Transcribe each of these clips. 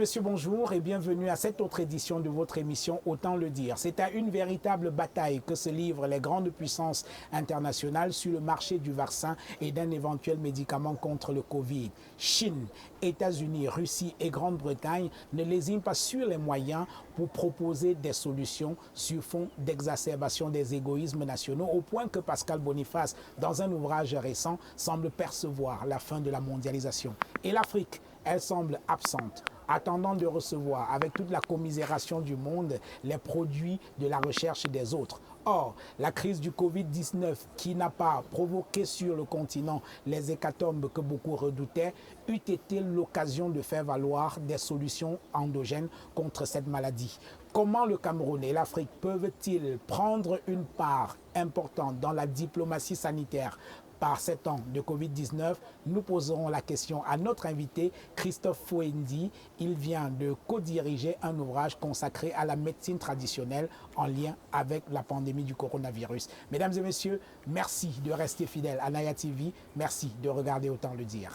messieurs, bonjour et bienvenue à cette autre édition de votre émission Autant le dire. C'est à une véritable bataille que se livrent les grandes puissances internationales sur le marché du vaccin et d'un éventuel médicament contre le Covid. Chine, États-Unis, Russie et Grande-Bretagne ne lésinent pas sur les moyens pour proposer des solutions sur fond d'exacerbation des égoïsmes nationaux, au point que Pascal Boniface, dans un ouvrage récent, semble percevoir la fin de la mondialisation. Et l'Afrique, elle semble absente, attendant de recevoir avec toute la commisération du monde les produits de la recherche des autres. Or, la crise du Covid-19, qui n'a pas provoqué sur le continent les hécatombes que beaucoup redoutaient, eût été l'occasion de faire valoir des solutions endogènes contre cette maladie. Comment le Cameroun et l'Afrique peuvent-ils prendre une part importante dans la diplomatie sanitaire par ces temps de Covid-19? Nous poserons la question à notre invité, Christophe Fouendi. Il vient de co-diriger un ouvrage consacré à la médecine traditionnelle en lien avec la pandémie du coronavirus. Mesdames et messieurs, merci de rester fidèles à Naya TV. Merci de regarder Autant le dire.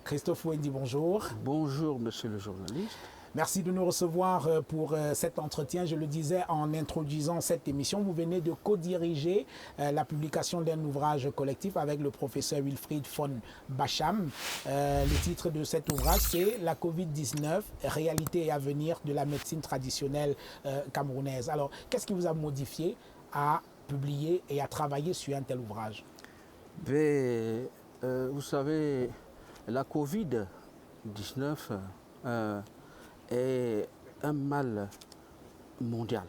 Christophe Fouendi, bonjour. Bonjour, monsieur le journaliste. Merci de nous recevoir pour cet entretien. Je le disais en introduisant cette émission, vous venez de co-diriger la publication d'un ouvrage collectif avec le professeur Wilfried von Bacham. Le titre de cet ouvrage, c'est « La Covid-19, réalité et avenir de la médecine traditionnelle camerounaise ». Alors, qu'est-ce qui vous a modifié à publier et à travailler sur un tel ouvrage? Vous savez, la Covid-19 est un mal mondial.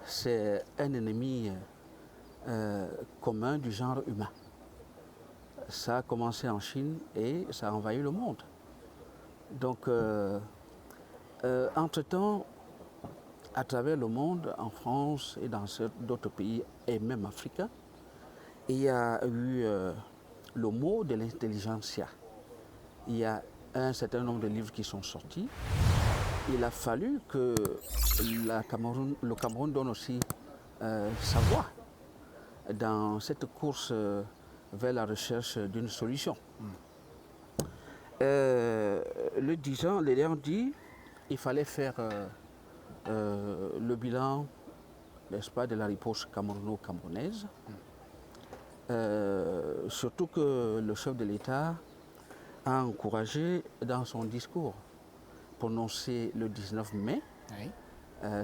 C'est un ennemi commun du genre humain. Ça a commencé en Chine et ça a envahi le monde. Donc, entre-temps, à travers le monde, en France et dans d'autres pays, et même africains, il y a eu le mot de l'intelligentsia. Il y a un certain nombre de livres qui sont sortis. Il a fallu que le Cameroun donne aussi sa voix dans cette course vers la recherche d'une solution. Le l'ayant dit, il fallait faire le bilan, n'est-ce pas, de la riposte camerouno-camerounaise. Surtout que le chef de l'État a encouragé dans son discours prononcé le 19 mai, oui,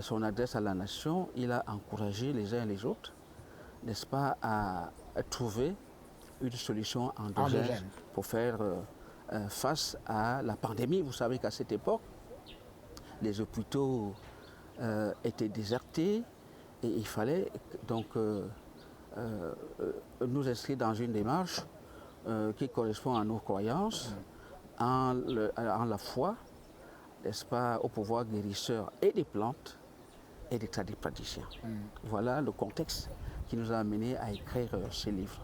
son adresse à la nation, il a encouragé les uns et les autres, n'est-ce pas, à trouver une solution endogène pour faire face à la pandémie. Vous savez qu'à cette époque, les hôpitaux étaient désertés et il fallait donc nous inscrire dans une démarche qui correspond à nos croyances, en la foi, n'est-ce pas, au pouvoir guérisseur et des plantes et des tradipraticiens. Voilà le contexte qui nous a amené à écrire ce livre.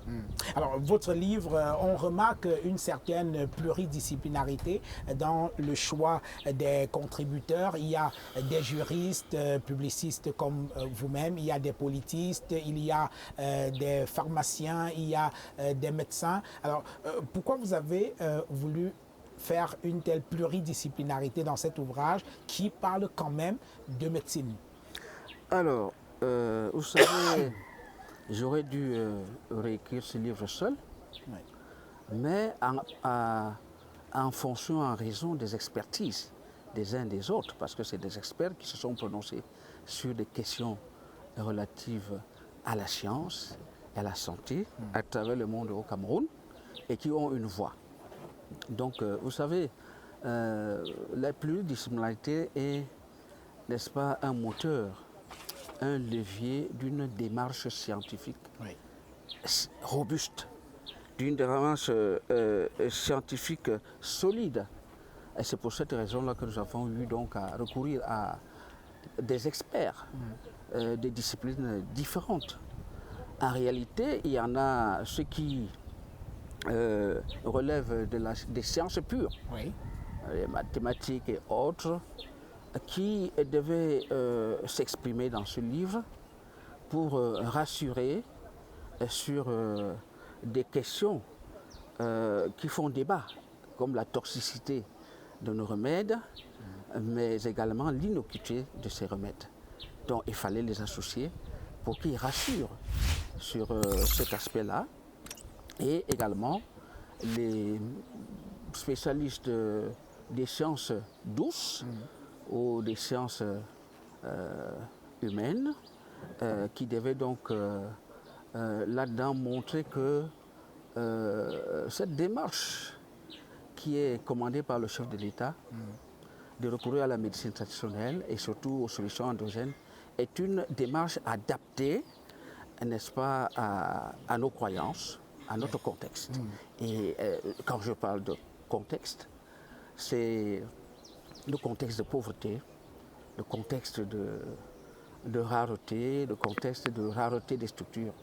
Alors, votre livre, on remarque une certaine pluridisciplinarité dans le choix des contributeurs. Il y a des juristes, publicistes comme vous-même, il y a des politistes, il y a des pharmaciens, il y a des médecins. Alors, pourquoi vous avez voulu faire une telle pluridisciplinarité dans cet ouvrage qui parle quand même de médecine? Alors, vous savez, j'aurais dû réécrire ce livre seul, oui, mais en fonction, en raison des expertises des uns des autres, parce que c'est des experts qui se sont prononcés sur des questions relatives à la science et à la santé à travers le monde au Cameroun et qui ont une voix. Donc, vous savez, la pluridisciplinarité est, n'est-ce pas, un moteur, un levier d'une démarche scientifique, oui, robuste, d'une démarche scientifique solide. Et c'est pour cette raison-là que nous avons eu donc à recourir à des experts des disciplines différentes. En réalité, il y en a ceux qui relèvent des sciences pures, oui, les mathématiques et autres, qui devait s'exprimer dans ce livre pour rassurer sur des questions qui font débat, comme la toxicité de nos remèdes, mais également l'innocuité de ces remèdes. Donc il fallait les associer pour qu'ils rassurent sur cet aspect-là. Et également les spécialistes des sciences douces ou des sciences humaines qui devaient donc là-dedans montrer que cette démarche qui est commandée par le chef de l'État de recourir à la médecine traditionnelle et surtout aux solutions endogènes est une démarche adaptée, n'est-ce pas, à nos croyances, à notre contexte. Et quand je parle de contexte, c'est le contexte de pauvreté, le contexte de rareté, le contexte de rareté des structures.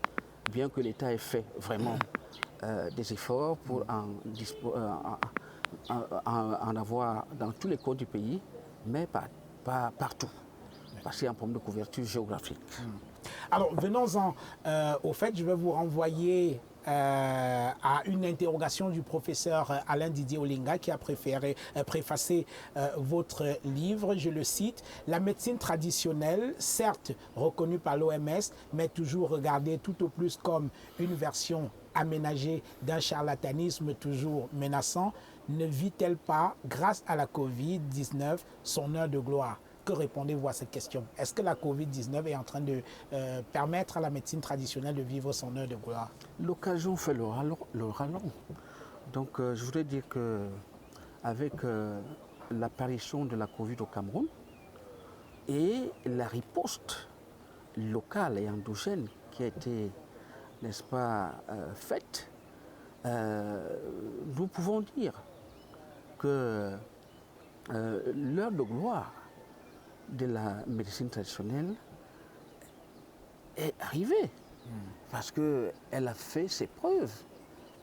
Bien que l'État ait fait vraiment des efforts pour en avoir dans tous les coins du pays, mais pas partout, parce qu'il y a un problème de couverture géographique. Alors, venons-en au fait, je vais vous renvoyer à une interrogation du professeur Alain Didier Olinga qui a préfacé votre livre. Je le cite: la médecine traditionnelle, certes reconnue par l'OMS, mais toujours regardée tout au plus comme une version aménagée d'un charlatanisme toujours menaçant, ne vit-elle pas, grâce à la Covid-19, son heure de gloire? Que répondez-vous à cette question? Est-ce que la Covid-19 est en train de permettre à la médecine traditionnelle de vivre son heure de gloire? L'occasion fait le rallon. Donc je voudrais dire qu'avec l'apparition de la Covid au Cameroun et la riposte locale et endogène qui a été, n'est-ce pas, faite, nous pouvons dire que l'heure de gloire de la médecine traditionnelle est arrivée parce qu'elle a fait ses preuves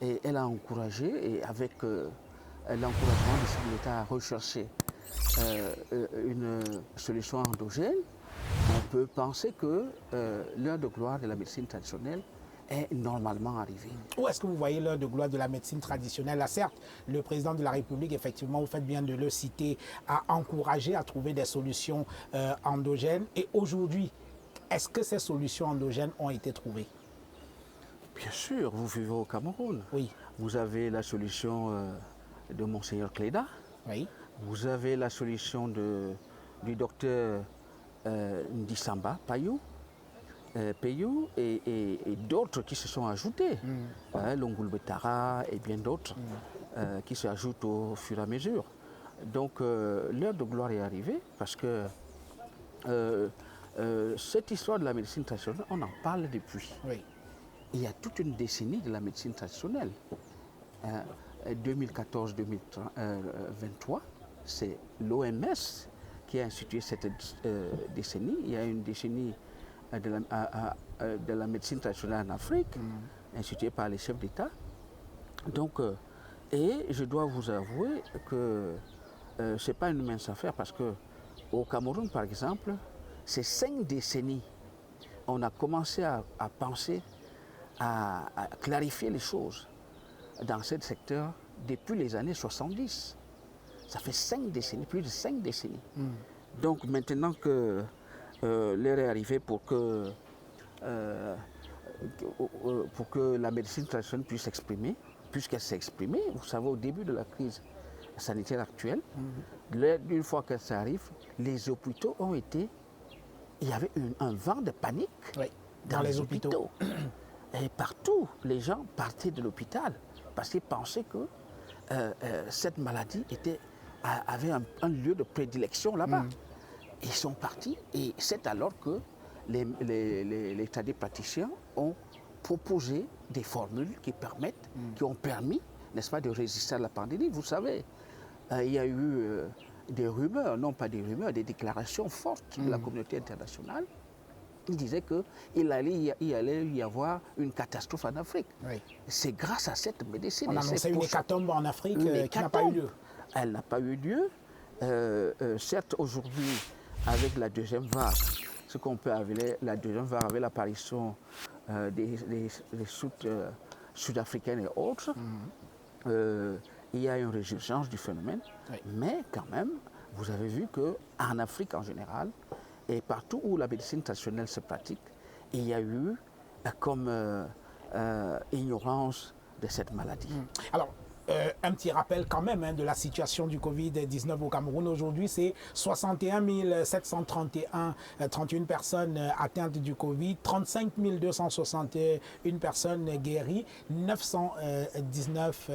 et elle a encouragé, et avec l'encouragement de l'État à rechercher une solution endogène, on peut penser que l'heure de gloire de la médecine traditionnelle est normalement arrivée. Où est-ce que vous voyez l'heure de gloire de la médecine traditionnelle? Là, certes, le président de la République, effectivement, vous faites bien de le citer, a encouragé à trouver des solutions endogènes. Et aujourd'hui, est-ce que ces solutions endogènes ont été trouvées? Bien sûr, vous vivez au Cameroun. Oui. Vous avez la solution de Monseigneur Cléda. Oui. Vous avez la solution du docteur Ndisamba Payou. Et d'autres qui se sont ajoutés, Longul Betara et bien d'autres qui s'ajoutent au fur et à mesure. Donc l'heure de gloire est arrivée parce que cette histoire de la médecine traditionnelle, on en parle depuis. Oui. Il y a toute une décennie de la médecine traditionnelle. 2014-2023, c'est l'OMS qui a institué cette décennie. Il y a une décennie de la médecine traditionnelle en Afrique, instituée par les chefs d'État. Donc, et je dois vous avouer que ce n'est pas une mince affaire parce qu'au Cameroun, par exemple, ces 5 décennies, on a commencé à penser, à clarifier les choses dans ce secteur depuis les années 70. Ça fait 5 décennies, plus de 5 décennies. Donc maintenant que l'heure est arrivée pour que la médecine traditionnelle puisse s'exprimer, puisqu'elle s'est exprimée, vous savez, au début de la crise sanitaire actuelle, une fois qu'elle s'arrive, les hôpitaux ont été... Il y avait un vent de panique dans les hôpitaux. Et partout, les gens partaient de l'hôpital parce qu'ils pensaient que cette maladie avait un lieu de prédilection là-bas. Ils sont partis et c'est alors que les praticiens ont proposé des formules qui ont permis, n'est-ce pas, de résister à la pandémie. Vous savez, il y a eu des rumeurs, non pas des rumeurs, des déclarations fortes de la communauté internationale. Ils disaient qu'il allait y avoir une catastrophe en Afrique. Oui. C'est grâce à cette médecine. On a annoncé une hécatombe en Afrique qui n'a pas eu lieu. Elle n'a pas eu lieu. Certes, aujourd'hui, avec la deuxième vague, ce qu'on peut appeler la deuxième vague, avec l'apparition des soutes sud-africaines et autres, il y a une résurgence du phénomène, Oui. mais quand même, vous avez vu qu'en Afrique en général, et partout où la médecine traditionnelle se pratique, il y a eu comme ignorance de cette maladie. Alors, un petit rappel quand même de la situation du Covid-19 au Cameroun. Aujourd'hui, c'est 61 731 personnes atteintes du Covid, 35 261 personnes guéries, 919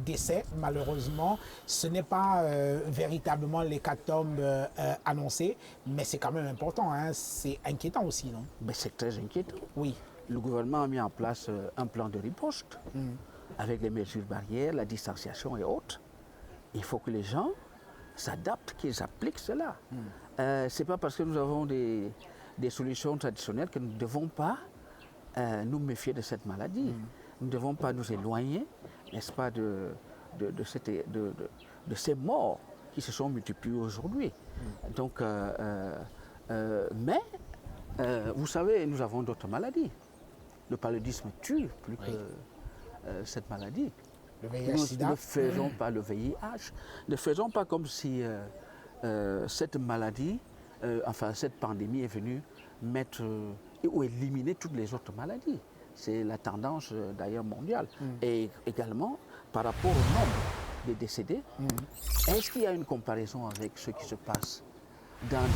décès malheureusement. Ce n'est pas véritablement l'hécatombe annoncé, mais c'est quand même important. C'est inquiétant aussi, non? Mais c'est très inquiétant. Oui. Le gouvernement a mis en place un plan de riposte avec les mesures barrières, la distanciation et autres. Il faut que les gens s'adaptent, qu'ils appliquent cela. Ce n'est pas parce que nous avons des solutions traditionnelles que nous ne devons pas nous méfier de cette maladie. Nous ne devons pas nous éloigner, n'est-ce pas, de ces morts qui se sont multipliées aujourd'hui. Donc, mais, vous savez, nous avons d'autres maladies. Le paludisme tue plus que cette maladie. Le Nous VIH-Sida. ne faisons pas le VIH, ne faisons pas comme si cette maladie, enfin cette pandémie est venue mettre ou éliminer toutes les autres maladies. C'est la tendance d'ailleurs mondiale. Et également, par rapport au nombre des décédés, est-ce qu'il y a une comparaison avec ce qui se passe dans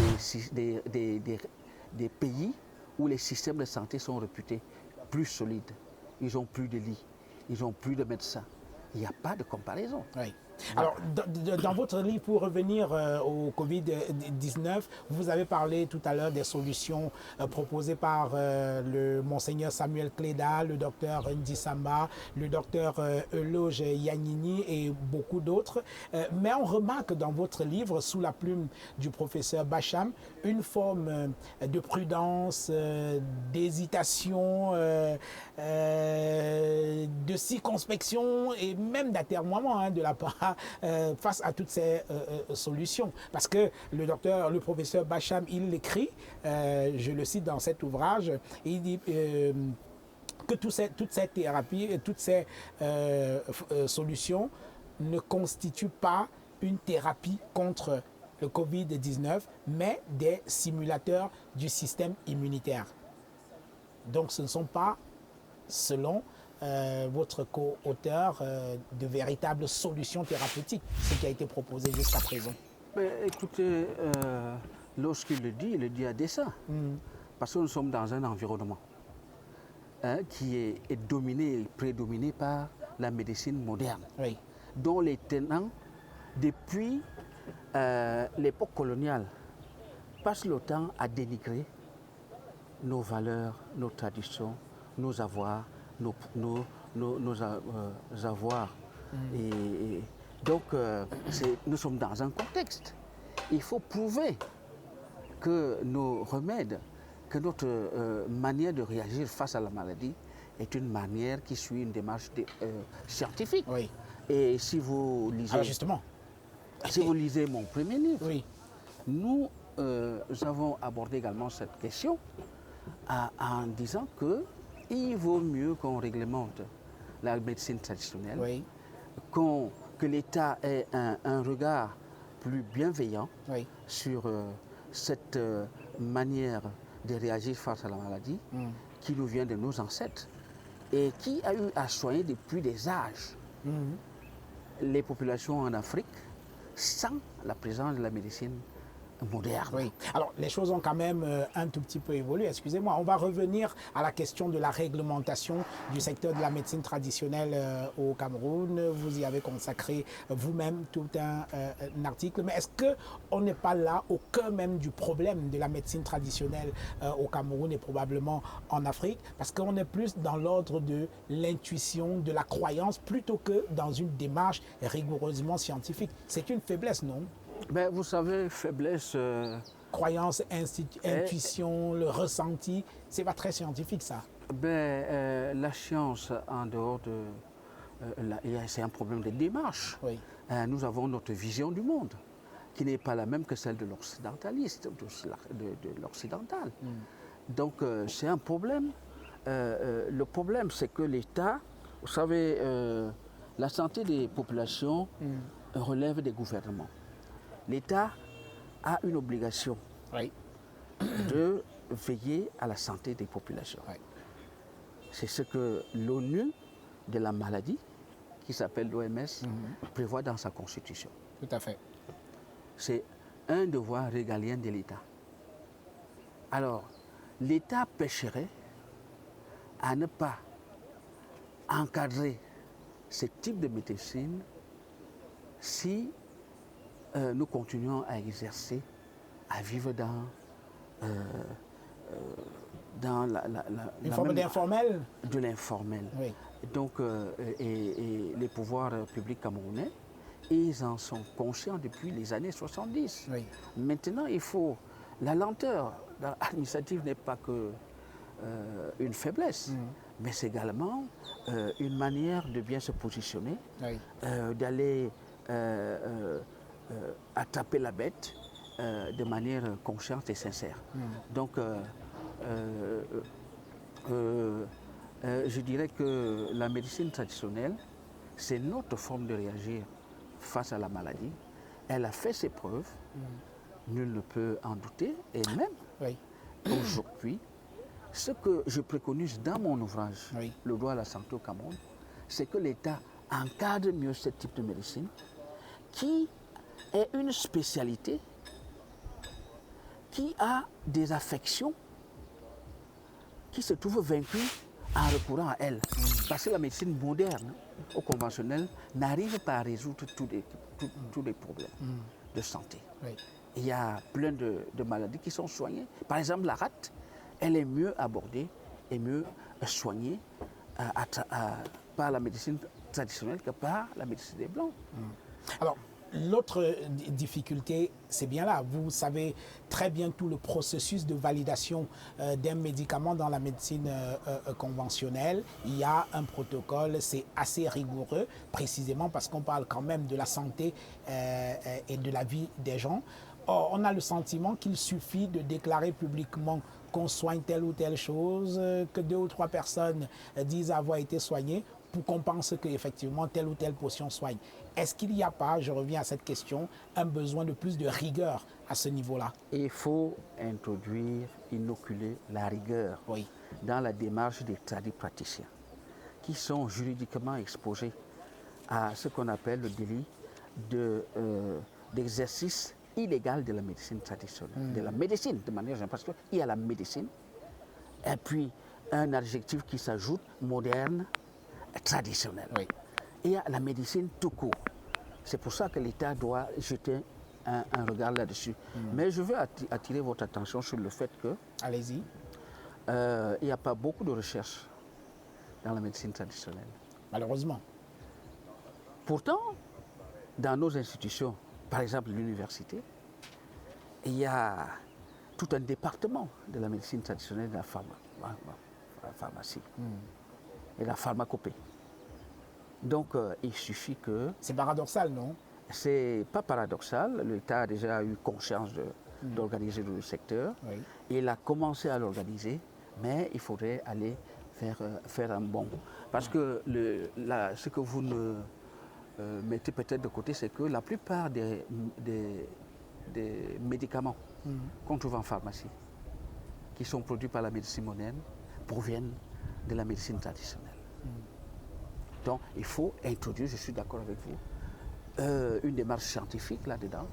des pays où les systèmes de santé sont réputés plus solides? Ils ont plus de lits, ils ont plus de médecins. Il n'y a pas de comparaison. Oui. Alors, dans votre livre, pour revenir au Covid-19, vous avez parlé tout à l'heure des solutions proposées par le monseigneur Samuel Cléda, le docteur Ndi Samba, le docteur Euloge Yanini et beaucoup d'autres. Mais on remarque dans votre livre, sous la plume du professeur Bacham, une forme de prudence, d'hésitation, de circonspection et même d'atermoiement de la part face à toutes ces solutions. Parce que le professeur Bacham, il l'écrit, je le cite dans cet ouvrage, il dit que toutes ces thérapies, toutes ces solutions ne constituent pas une thérapie contre le Covid-19, mais des simulateurs du système immunitaire. Donc ce ne sont pas, selon votre co-auteur, de véritables solutions thérapeutiques, ce qui a été proposé jusqu'à présent. Mais écoutez, lorsqu'il le dit à dessein. Parce que nous sommes dans un environnement qui est dominé et prédominé par la médecine moderne, Oui. dont les tenants, depuis l'époque coloniale, passent le temps à dénigrer nos valeurs, nos traditions, nos avoirs, nos avoirs. Et donc, nous sommes dans un contexte. Il faut prouver que nos remèdes, que notre manière de réagir face à la maladie est une manière qui suit une démarche scientifique. Oui. Et si vous lisez, Alors justement, si vous lisez mon premier livre, oui. nous avons abordé également cette question en disant qu'il vaut mieux qu'on réglemente la médecine traditionnelle, Oui. que l'État ait un regard plus bienveillant Oui. sur cette manière de réagir face à la maladie qui nous vient de nos ancêtres et qui a eu à soigner depuis des âges les populations en Afrique sans la présence de la médecine moderne. Oui. Alors, les choses ont quand même un tout petit peu évolué. Excusez-moi, on va revenir à la question de la réglementation du secteur de la médecine traditionnelle au Cameroun. Vous y avez consacré vous-même tout un article. Mais est-ce qu'on n'est pas là au cœur même du problème de la médecine traditionnelle au Cameroun et probablement en Afrique? Parce qu'on est plus dans l'ordre de l'intuition, de la croyance, plutôt que dans une démarche rigoureusement scientifique. C'est une faiblesse, non? Ben, vous savez, faiblesse... Croyance, intuition, le ressenti, c'est pas très scientifique ça. La science, en dehors de... c'est un problème de démarche. Oui. Nous avons notre vision du monde, qui n'est pas la même que celle de l'occidentaliste, de l'occidental. Donc c'est un problème. Le problème, c'est que l'État, vous savez, La santé des populations relève des gouvernements. L'État a une obligation de veiller à la santé des populations. C'est ce que l'ONU de la maladie, qui s'appelle l'OMS, prévoit dans sa constitution. Tout à fait. C'est un devoir régalien de l'État. Alors, l'État pêcherait à ne pas encadrer ce type de médecine si nous continuons à exercer, à vivre dans une forme d'informel. De l'informel. Oui. Donc, et les pouvoirs publics camerounais, ils en sont conscients depuis les années 70. Oui. Maintenant, il faut... La lenteur administrative n'est pas que une faiblesse, mais c'est également une manière de bien se positionner, d'aller attraper la bête de manière consciente et sincère. Donc, je dirais que la médecine traditionnelle, c'est notre forme de réagir face à la maladie. Elle a fait ses preuves, nul ne peut en douter, et même aujourd'hui, ce que je préconise dans mon ouvrage, Le droit à la santé au Cameroun, c'est que l'État encadre mieux ce type de médecine, qui est une spécialité qui a des affections qui se trouvent vaincues en recourant à elle. Parce que la médecine moderne ou conventionnelle n'arrive pas à résoudre tous les problèmes de santé. Il y a plein de maladies qui sont soignées. Par exemple, la rate, elle est mieux abordée et mieux soignée par la médecine traditionnelle que par la médecine des Blancs. Alors, l'autre difficulté, c'est bien là. Vous savez très bien tout le processus de validation d'un médicament dans la médecine conventionnelle. Il y a un protocole, c'est assez rigoureux, précisément parce qu'on parle quand même de la santé et de la vie des gens. Or, on a le sentiment qu'il suffit de déclarer publiquement qu'on soigne telle ou telle chose, que 2 ou 3 personnes disent avoir été soignées pour qu'on pense qu'effectivement telle ou telle potion soigne. Est-ce qu'il n'y a pas, je reviens à cette question, un besoin de plus de rigueur à ce niveau-là? Il faut introduire, inoculer la rigueur dans la démarche des praticiens qui sont juridiquement exposés à ce qu'on appelle le délit d'exercice illégal de la médecine traditionnelle, de la médecine de manière générale, parce qu'il y a la médecine, et puis un adjectif qui s'ajoute, moderne, traditionnelle. Et il y a la médecine tout court. C'est pour ça que l'État doit jeter un regard là-dessus. Mais je veux attirer votre attention sur le fait que... Allez-y. Il n'y a pas beaucoup de recherches dans la médecine traditionnelle. Malheureusement. Pourtant, dans nos institutions, par exemple l'université, il y a tout un département de la médecine traditionnelle de la pharmacie et la pharmacopée. Donc, il suffit que... C'est paradoxal, non? C'est pas paradoxal. L'État a déjà eu conscience d'organiser le secteur. Il a commencé à l'organiser, mais il faudrait aller faire un bond. Parce que ce que vous ne mettez peut-être de côté, c'est que la plupart des médicaments qu'on trouve en pharmacie, qui sont produits par la médecine moderne, proviennent de la médecine traditionnelle. Donc, il faut introduire, je suis d'accord avec vous, une démarche scientifique là-dedans,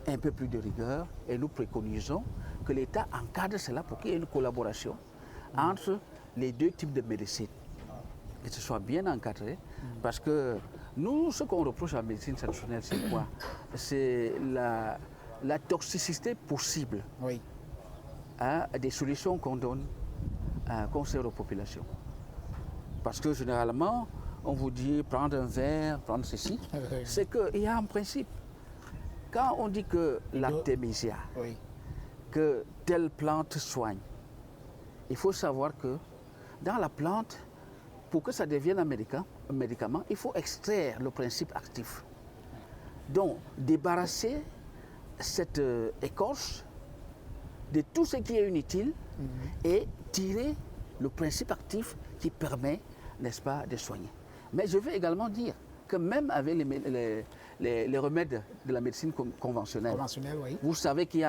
un peu plus de rigueur, et nous préconisons que l'État encadre cela pour qu'il y ait une collaboration entre les deux types de médecine, que ce soit bien encadré, parce que nous, ce qu'on reproche à la médecine traditionnelle, c'est quoi? C'est la toxicité possible des solutions qu'on donne, qu'on sert aux populations. Parce que généralement, on vous dit prendre un verre, prendre ceci, c'est qu'il y a un principe. Quand on dit que l'artémisia, que telle plante soigne, il faut savoir que dans la plante, pour que ça devienne un médicament, il faut extraire le principe actif. Donc, débarrasser cette écorce de tout ce qui est inutile et tirer le principe actif qui permet, n'est-ce pas, de soigner. Mais je veux également dire que même avec les remèdes de la médecine conventionnelle, Oui. vous savez qu'il y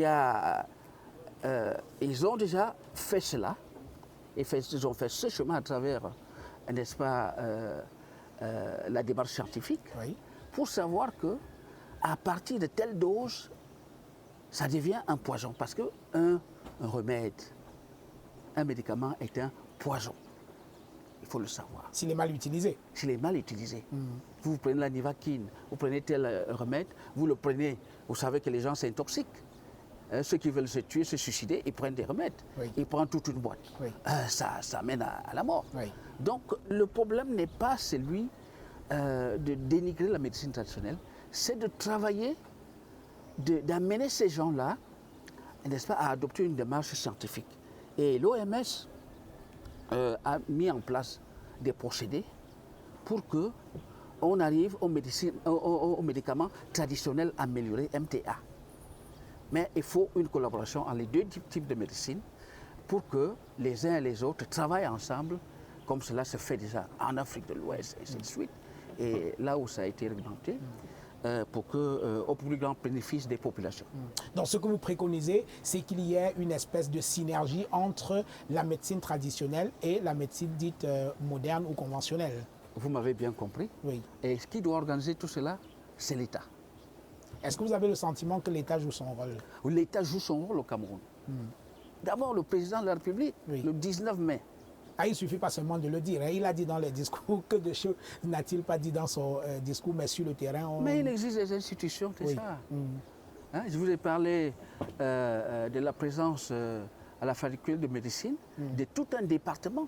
a, ils ont déjà fait cela, ils ont fait ce chemin à travers, n'est-ce pas, la démarche scientifique, Oui. pour savoir que à partir de telle dose, ça devient un poison. Parce que un remède, un médicament est un poison. Il faut le savoir. S'il est mal utilisé. S'il est mal utilisé. Vous prenez la nivaquine, vous prenez tel remède, vous le prenez, vous savez que les gens s'intoxiquent. Ceux qui veulent se tuer, se suicider, ils prennent des remèdes. Oui. Ils prennent toute une boîte. Oui. Ça mène à la mort. Oui. Donc le problème n'est pas celui de dénigrer la médecine traditionnelle, c'est de travailler, d'amener ces gens-là, n'est-ce pas, à adopter une démarche scientifique. Et l'OMS a mis en place des procédés pour que on arrive aux médicaments traditionnels améliorés, MTA. Mais il faut une collaboration entre les deux types de médecine pour que les uns et les autres travaillent ensemble, comme cela se fait déjà en Afrique de l'Ouest, et ainsi de suite. Et là où ça a été réglementé, pour au plus grand bénéfice des populations. Donc ce que vous préconisez, c'est qu'il y ait une espèce de synergie entre la médecine traditionnelle et la médecine dite moderne ou conventionnelle. Vous m'avez bien compris. Oui. Et ce qui doit organiser tout cela, c'est l'État. Est-ce que vous avez le sentiment que l'État joue son rôle? L'État joue son rôle au Cameroun. D'abord, le président de la République, Oui. le 19 mai. Ah, il ne suffit pas seulement de le dire. Hein. Il a dit dans les discours, que de choses n'a-t-il pas dit dans son discours, mais sur le terrain... Mais il existe des institutions, c'est ça. Hein, je vous ai parlé de la présence à la faculté de médecine de tout un département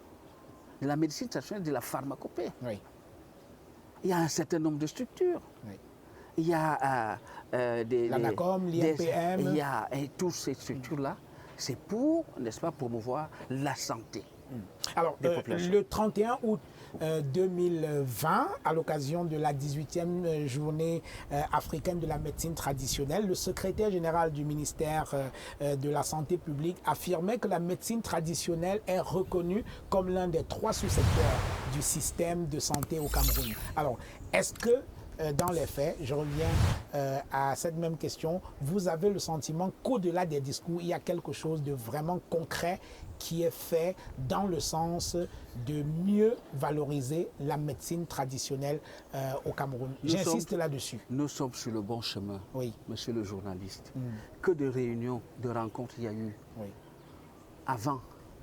de la médecine traditionnelle, de la pharmacopée. Oui. Il y a un certain nombre de structures. Oui. Il y a l'ANACOM, l'INPM. Et toutes ces structures-là, c'est pour, n'est-ce pas, promouvoir la santé. Alors, le 31 août 2020, à l'occasion de la 18e journée africaine de la médecine traditionnelle, le secrétaire général du ministère de la Santé publique affirmait que la médecine traditionnelle est reconnue comme l'un des 3 sous-secteurs du système de santé au Cameroun. Alors, est-ce que dans les faits, je reviens à cette même question, vous avez le sentiment qu'au-delà des discours, il y a quelque chose de vraiment concret qui est fait dans le sens de mieux valoriser la médecine traditionnelle au Cameroun? J'insiste là-dessus. Nous sommes sur le bon chemin, oui. Monsieur le journaliste. Que de réunions, de rencontres il y a eu. Oui. Avant,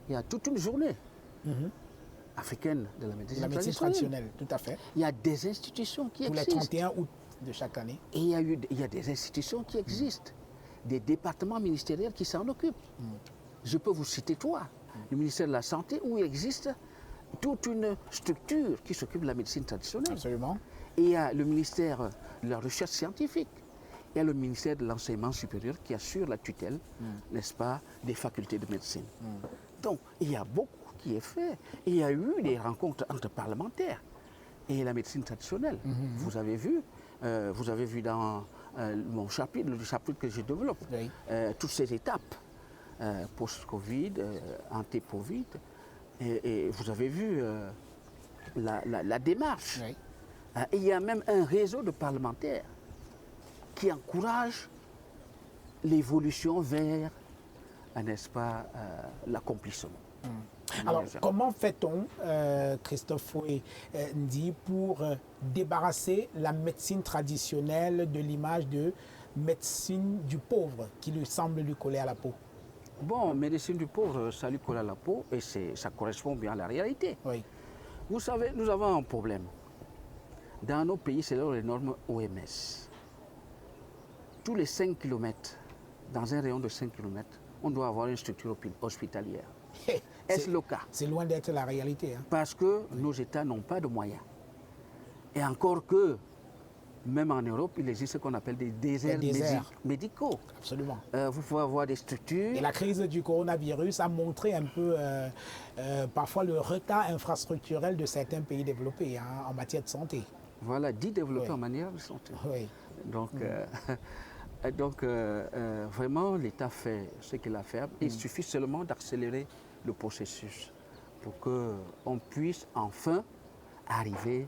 il y a toute une journée africaine de la médecine traditionnelle. Tout à fait. Il y a des institutions qui existent. Pour les 31 août de chaque année. Et il y a des institutions qui existent, des départements ministériels qui s'en occupent. Je peux vous citer 3. Le ministère de la Santé, où il existe toute une structure qui s'occupe de la médecine traditionnelle. Absolument. Et il y a le ministère de la Recherche scientifique. Il y a le ministère de l'Enseignement supérieur qui assure la tutelle, n'est-ce pas, des facultés de médecine. Donc, il y a beaucoup qui est fait. Et il y a eu des rencontres entre parlementaires et la médecine traditionnelle. Vous avez vu dans mon chapitre, le chapitre que je développe, oui. Toutes ces étapes, post-Covid, anté-Covid, et vous avez vu la démarche. Oui. Et il y a même un réseau de parlementaires qui encourage l'évolution vers, n'est-ce pas, l'accomplissement. Alors, comment fait-on, Christophe Foué Ndi, pour débarrasser la médecine traditionnelle de l'image de médecine du pauvre qui lui semble lui coller à la peau? Bon, médecine du pauvre, ça lui colle à la peau et ça correspond bien à la réalité. Oui. Vous savez, nous avons un problème. Dans nos pays, c'est les normes OMS. Tous les 5 km, dans un rayon de 5 km, on doit avoir une structure hospitalière. Est-ce le cas? C'est loin d'être la réalité. Hein. Parce que nos États n'ont pas de moyens. Et encore que, même en Europe, il existe ce qu'on appelle des déserts médicaux. Absolument. Vous pouvez avoir des structures. Et la crise du coronavirus a montré un peu parfois le retard infrastructurel de certains pays développés en matière de santé. Voilà, dit développés en matière de santé. Oui. Donc, vraiment, l'État fait ce qu'il a fait. Il suffit seulement d'accélérer le processus pour qu'on puisse enfin arriver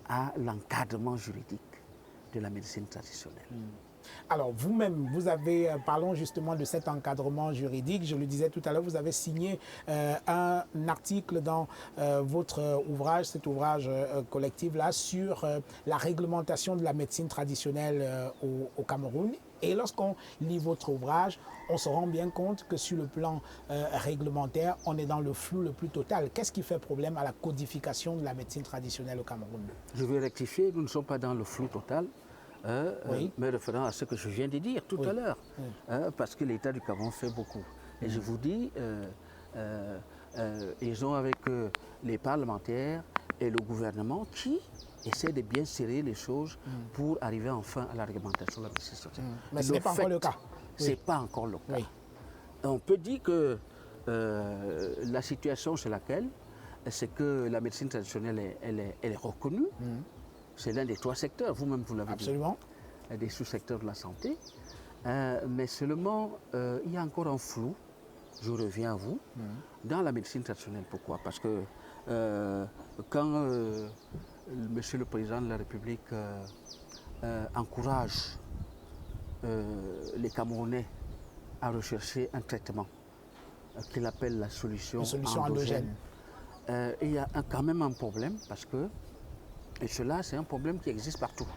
à l'encadrement juridique de la médecine traditionnelle. Alors vous-même, parlons justement de cet encadrement juridique. Je le disais tout à l'heure, vous avez signé un article dans votre ouvrage, cet ouvrage collectif-là, sur la réglementation de la médecine traditionnelle au Cameroun. Et lorsqu'on lit votre ouvrage, on se rend bien compte que sur le plan réglementaire, on est dans le flou le plus total. Qu'est-ce qui fait problème à la codification de la médecine traditionnelle au Cameroun? Je vais rectifier, nous ne sommes pas dans le flou total. Me référant à ce que je viens de dire tout à l'heure, parce que l'État du Cameroun fait beaucoup. Et je vous dis, ils ont avec les parlementaires et le gouvernement qui essaient de bien serrer les choses pour arriver enfin à la réglementation de la médecine sociale. Mais ce n'est pas encore le cas. Ce n'est pas encore le cas. Oui. On peut dire que la situation c'est laquelle, c'est que la médecine traditionnelle, elle est reconnue. C'est l'un des 3 secteurs, vous-même vous l'avez dit. Absolument. Des sous-secteurs de la santé. Mais seulement, il y a encore un flou, je reviens à vous, dans la médecine traditionnelle. Pourquoi? Parce que quand Monsieur le Président de la République encourage les Camerounais à rechercher un traitement qu'il appelle la solution endogène, il y a quand même un problème parce que et cela, c'est un problème qui existe partout.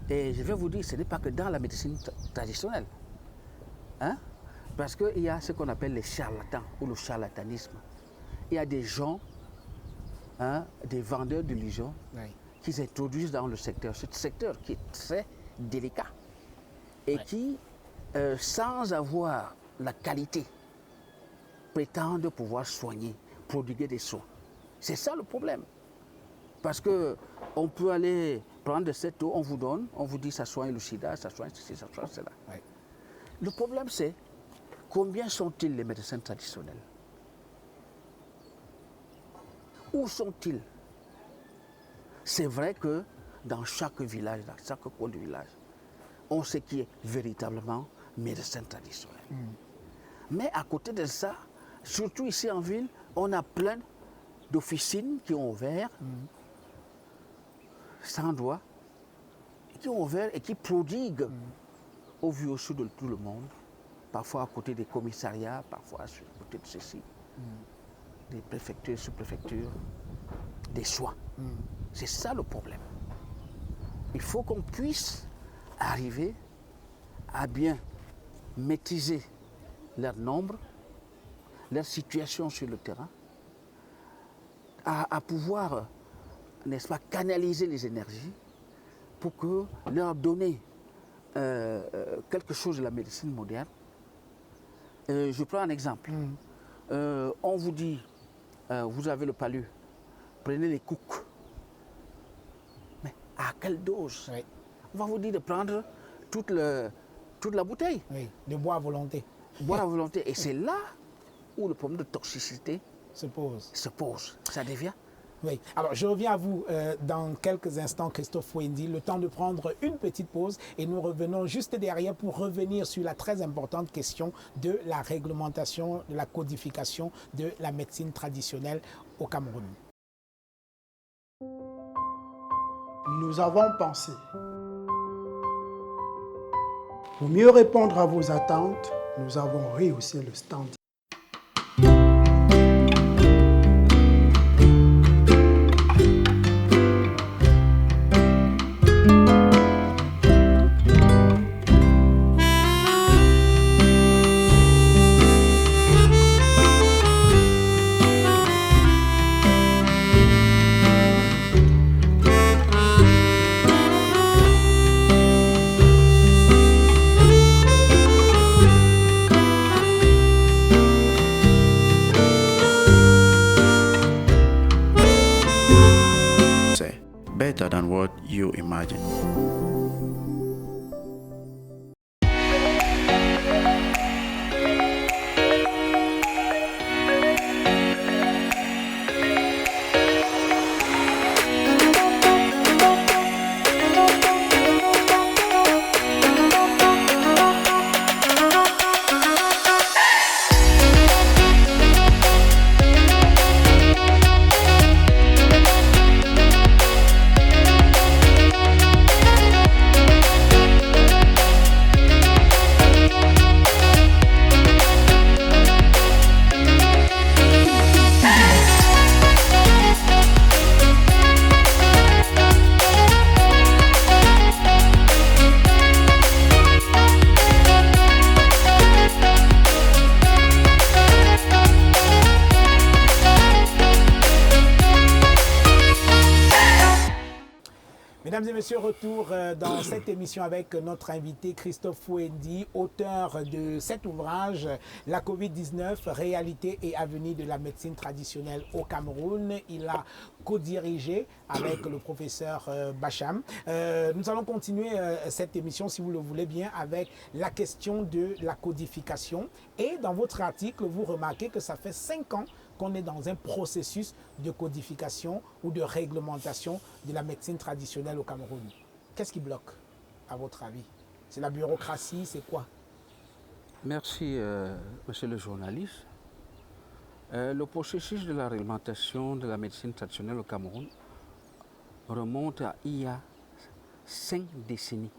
Et je vais vous dire, ce n'est pas que dans la médecine traditionnelle. Parce qu'il y a ce qu'on appelle les charlatans ou le charlatanisme. Il y a des gens, des vendeurs d'illusions, qui s'introduisent dans le secteur. Ce secteur qui est très délicat et qui, sans avoir la qualité, prétendent pouvoir soigner, prodiguer des soins. C'est ça le problème. Parce qu'on peut aller prendre cette eau, on vous donne, on vous dit ça soigne le sida, ça soigne ceci, ça soigne cela. Le problème c'est, combien sont-ils les médecins traditionnels? Où sont-ils? C'est vrai que dans chaque village, dans chaque coin du village, on sait qui est véritablement médecin traditionnel. Mais à côté de ça, surtout ici en ville, on a plein d'officines qui ont ouvert, sans doigt, qui ont ouvert et qui prodiguent au vu au sud de tout le monde, parfois à côté des commissariats, parfois à côté de ceci, des préfectures, sous-préfectures, des soins. C'est ça le problème. Il faut qu'on puisse arriver à bien maîtriser leur nombre, leur situation sur le terrain, à pouvoir, n'est-ce pas, canaliser les énergies pour que leur donner quelque chose de la médecine moderne. Je prends un exemple. On vous dit, vous avez le palu, prenez les coucs. Mais à quelle dose? On va vous dire de prendre toute la bouteille. Oui, de boire à volonté. Boire à volonté. Et c'est là où le problème de toxicité se pose. Ça devient. Oui. Alors, je reviens à vous dans quelques instants, Christophe Wendy, le temps de prendre une petite pause et nous revenons juste derrière pour revenir sur la très importante question de la réglementation, de la codification de la médecine traditionnelle au Cameroun. Nous avons pensé. Pour mieux répondre à vos attentes, nous avons rehaussé le stand. Better than what you imagine. Mesdames et messieurs, retour dans cette émission avec notre invité Christophe Fouendi, auteur de cet ouvrage « La Covid-19, réalité et avenir de la médecine traditionnelle au Cameroun ». Il a co-dirigé avec le professeur Bacham. Nous allons continuer cette émission, si vous le voulez bien, avec la question de la codification. Et dans votre article, vous remarquez que ça fait 5 ans qu'on est dans un processus de codification ou de réglementation de la médecine traditionnelle au Cameroun. Qu'est-ce qui bloque, à votre avis? C'est la bureaucratie, c'est quoi? Merci, monsieur le journaliste. Le processus de la réglementation de la médecine traditionnelle au Cameroun remonte à il y a 5 décennies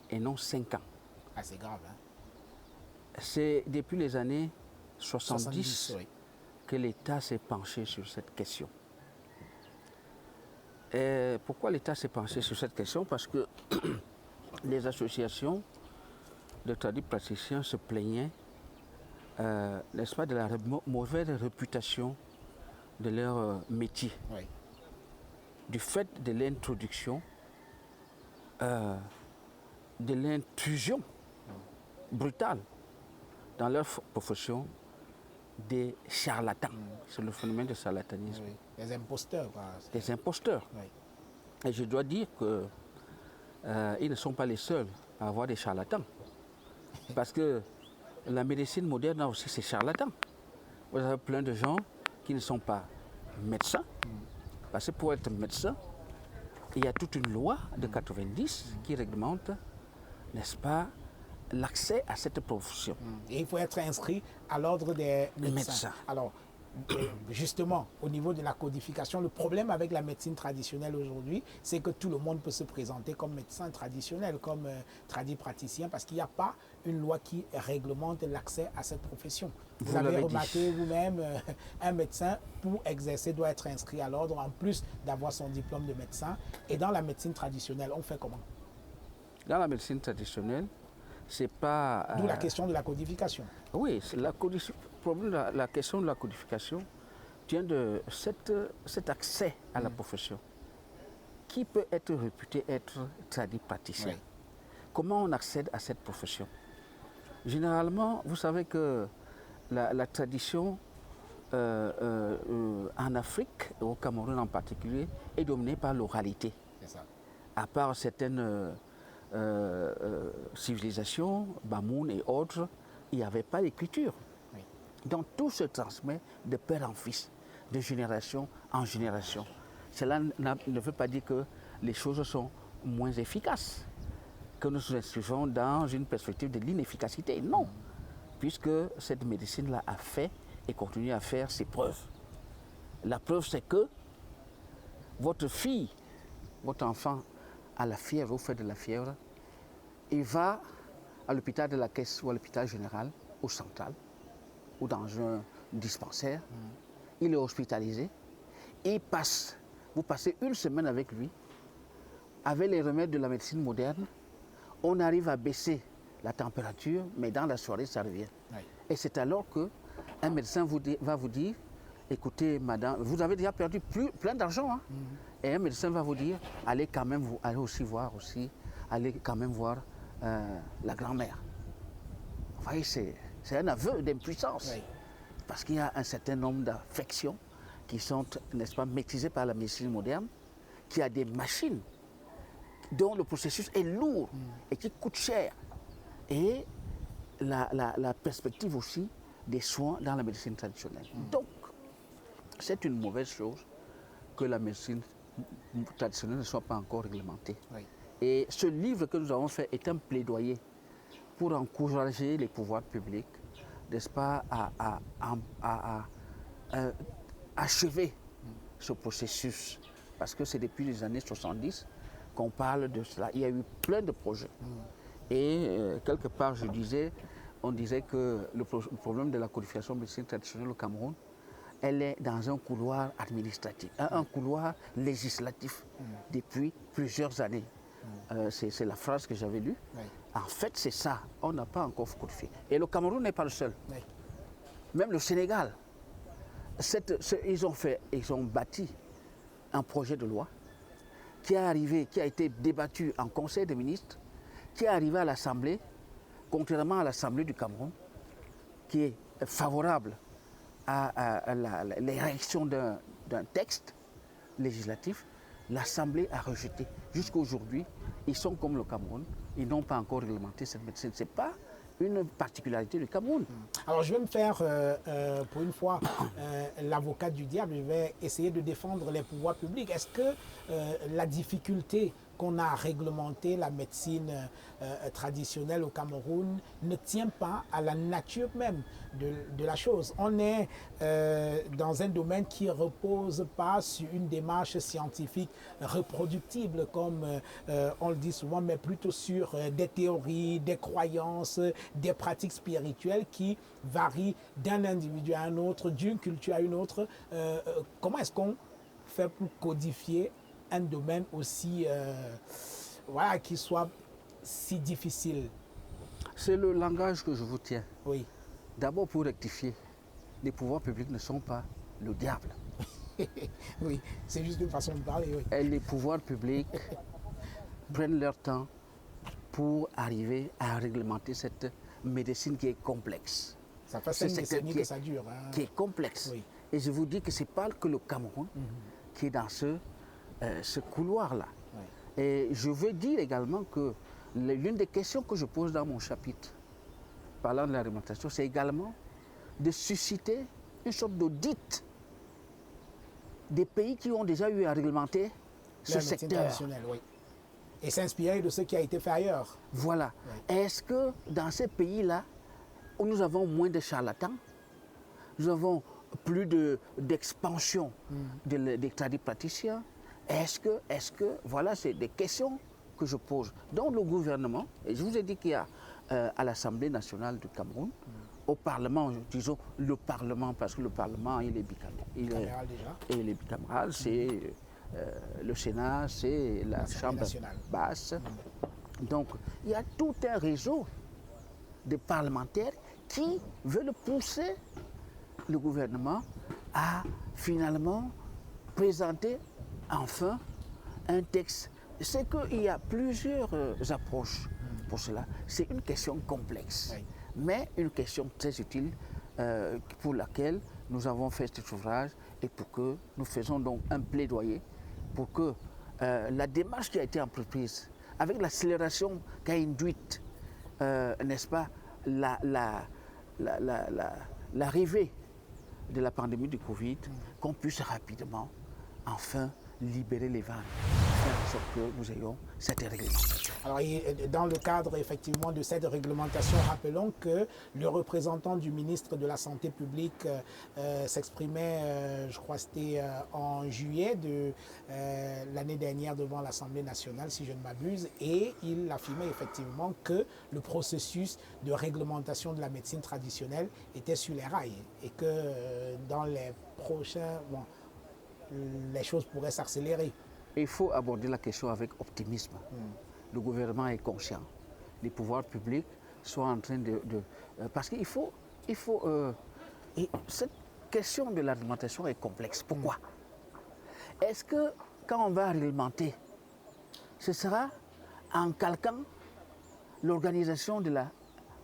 et non 5 ans. Ah, c'est grave, hein? C'est depuis les années 70 oui. que l'État s'est penché sur cette question. Et pourquoi l'État s'est penché sur cette question? Parce que les associations de praticiens se plaignaient, n'est-ce pas, de la mauvaise réputation de leur métier, Oui. du fait de l'introduction, de l'intrusion brutale dans leur profession des charlatans. C'est le phénomène de charlatanisme. Oui. Des imposteurs, quoi. Des imposteurs. Oui. Et je dois dire qu'ils ne sont pas les seuls à avoir des charlatans. Parce que la médecine moderne a aussi ses charlatans. Vous avez plein de gens qui ne sont pas médecins. Parce que pour être médecin, il y a toute une loi de 90 qui réglemente, n'est-ce pas, l'accès à cette profession. Et il faut être inscrit à l'ordre des médecins. Alors, justement, au niveau de la codification, le problème avec la médecine traditionnelle aujourd'hui, c'est que tout le monde peut se présenter comme médecin traditionnel, comme praticien, parce qu'il n'y a pas une loi qui réglemente l'accès à cette profession. Vous avez remarqué vous-même, un médecin, pour exercer, doit être inscrit à l'ordre, en plus d'avoir son diplôme de médecin. Et dans la médecine traditionnelle, on fait comment? Dans la médecine traditionnelle, c'est pas... D'où la question de la codification. Oui, la question de la codification tient de cet accès à la profession. Qui peut être réputé être praticien? Oui. Comment on accède à cette profession? Généralement, vous savez que la tradition en Afrique, et au Cameroun en particulier, est dominée par l'oralité. C'est ça. À part certaines civilisations, Bamoun et autres, il n'y avait pas d'écriture. Oui. Donc tout se transmet de père en fils, de génération en génération. Cela ne veut pas dire que les choses sont moins efficaces, que nous nous inscrivons dans une perspective de l'inefficacité. Non, puisque cette médecine-là a fait et continue à faire ses preuves. La preuve, c'est que votre fille, votre enfant a la fièvre, au fait de la fièvre, il va à l'hôpital de la Caisse ou à l'hôpital général, au central, ou dans un dispensaire. Il est hospitalisé. Vous passez une semaine avec lui. Avec les remèdes de la médecine moderne, on arrive à baisser la température, mais dans la soirée, ça revient. Oui. Et c'est alors qu'un médecin va vous dire, écoutez, madame, vous avez déjà perdu plein d'argent, hein? Et un médecin va vous dire, allez quand même voir la grand-mère. Vous voyez, c'est un aveu d'impuissance. Oui. Parce qu'il y a un certain nombre d'affections qui sont, n'est-ce pas, maîtrisées par la médecine moderne, qui a des machines dont le processus est lourd et qui coûte cher. Et la perspective aussi des soins dans la médecine traditionnelle. Donc, c'est une mauvaise chose que la médecine traditionnelle ne soit pas encore réglementée. Oui. Et ce livre que nous avons fait est un plaidoyer pour encourager les pouvoirs publics, n'est-ce pas, à achever ce processus. Parce que c'est depuis les années 70 qu'on parle de cela. Il y a eu plein de projets. Et quelque part, on disait que le problème de la codification de la médecine traditionnelle au Cameroun, elle est dans un couloir administratif, un couloir législatif depuis plusieurs années. C'est la phrase que j'avais lue. Oui. En fait, c'est ça. On n'a pas encore codifié. Et le Cameroun n'est pas le seul. Oui. Même le Sénégal, ils ont bâti un projet de loi qui a été débattu en Conseil des ministres, qui est arrivé à l'Assemblée, contrairement à l'Assemblée du Cameroun, qui est favorable à l'érection d'un texte législatif, l'Assemblée a rejeté. Jusqu'à aujourd'hui, ils sont comme le Cameroun, ils n'ont pas encore réglementé cette médecine. Ce n'est pas une particularité du Cameroun. Alors je vais me faire, pour une fois, l'avocat du diable. Je vais essayer de défendre les pouvoirs publics. Est-ce que la difficulté qu'on a à réglementer la médecine traditionnelle au Cameroun ne tient pas à la nature même de la chose? On est dans un domaine qui ne repose pas sur une démarche scientifique reproductible, comme on le dit souvent, mais plutôt sur des théories, des croyances, des pratiques spirituelles qui varient d'un individu à un autre, d'une culture à une autre. Comment est-ce qu'on fait pour codifier un domaine aussi, voilà, qui soit si difficile? C'est le langage que je vous tiens. Oui. D'abord, pour rectifier, les pouvoirs publics ne sont pas le diable. Oui, c'est juste une façon de parler, oui. Et les pouvoirs publics prennent leur temps pour arriver à réglementer cette médecine qui est complexe. Ça fait 5 décennies que ça dure. Hein. Qui est complexe. Oui. Et je vous dis que ce n'est pas que le Cameroun qui est dans ce couloir-là. Oui. Et je veux dire également que l'une des questions que je pose dans mon chapitre, parlant de la réglementation, c'est également de susciter une sorte d'audit des pays qui ont déjà eu à réglementer ce secteur. Oui. Et s'inspirer de ce qui a été fait ailleurs. Voilà. Oui. Est-ce que dans ces pays-là, où nous avons moins de charlatans, nous avons plus d'expansion des tradipraticiens, est-ce que, voilà, c'est des questions que je pose. Donc le gouvernement, et je vous ai dit qu'il y a à l'Assemblée nationale du Cameroun, au Parlement, disons le Parlement, parce que le Parlement, il est bicaméral. Il est bicaméral, c'est le Sénat, c'est la Chambre nationale basse. Donc il y a tout un réseau de parlementaires qui veulent pousser le gouvernement à finalement présenter enfin un texte. C'est qu'il y a plusieurs approches pour cela. C'est une question complexe, oui, mais une question très utile pour laquelle nous avons fait cet ouvrage et pour que nous faisons donc un plaidoyer pour que la démarche qui a été entreprise, avec l'accélération qu'a induite, n'est-ce pas, l'arrivée de la pandémie du Covid, qu'on puisse rapidement, enfin, libérer les vannes, faire en sorte que nous ayons cette réglementation. Alors, dans le cadre, effectivement, de cette réglementation, rappelons que le représentant du ministre de la Santé publique s'exprimait, je crois que c'était en juillet de l'année dernière devant l'Assemblée nationale, si je ne m'abuse, et il affirmait effectivement que le processus de réglementation de la médecine traditionnelle était sur les rails et que dans les prochains... Bon, les choses pourraient s'accélérer. Il faut aborder la question avec optimisme. Le gouvernement est conscient. Les pouvoirs publics sont en train parce qu'il faut... cette question de l'alimentation est complexe. Pourquoi? Est-ce que quand on va réglementer, ce sera en calquant l'organisation de la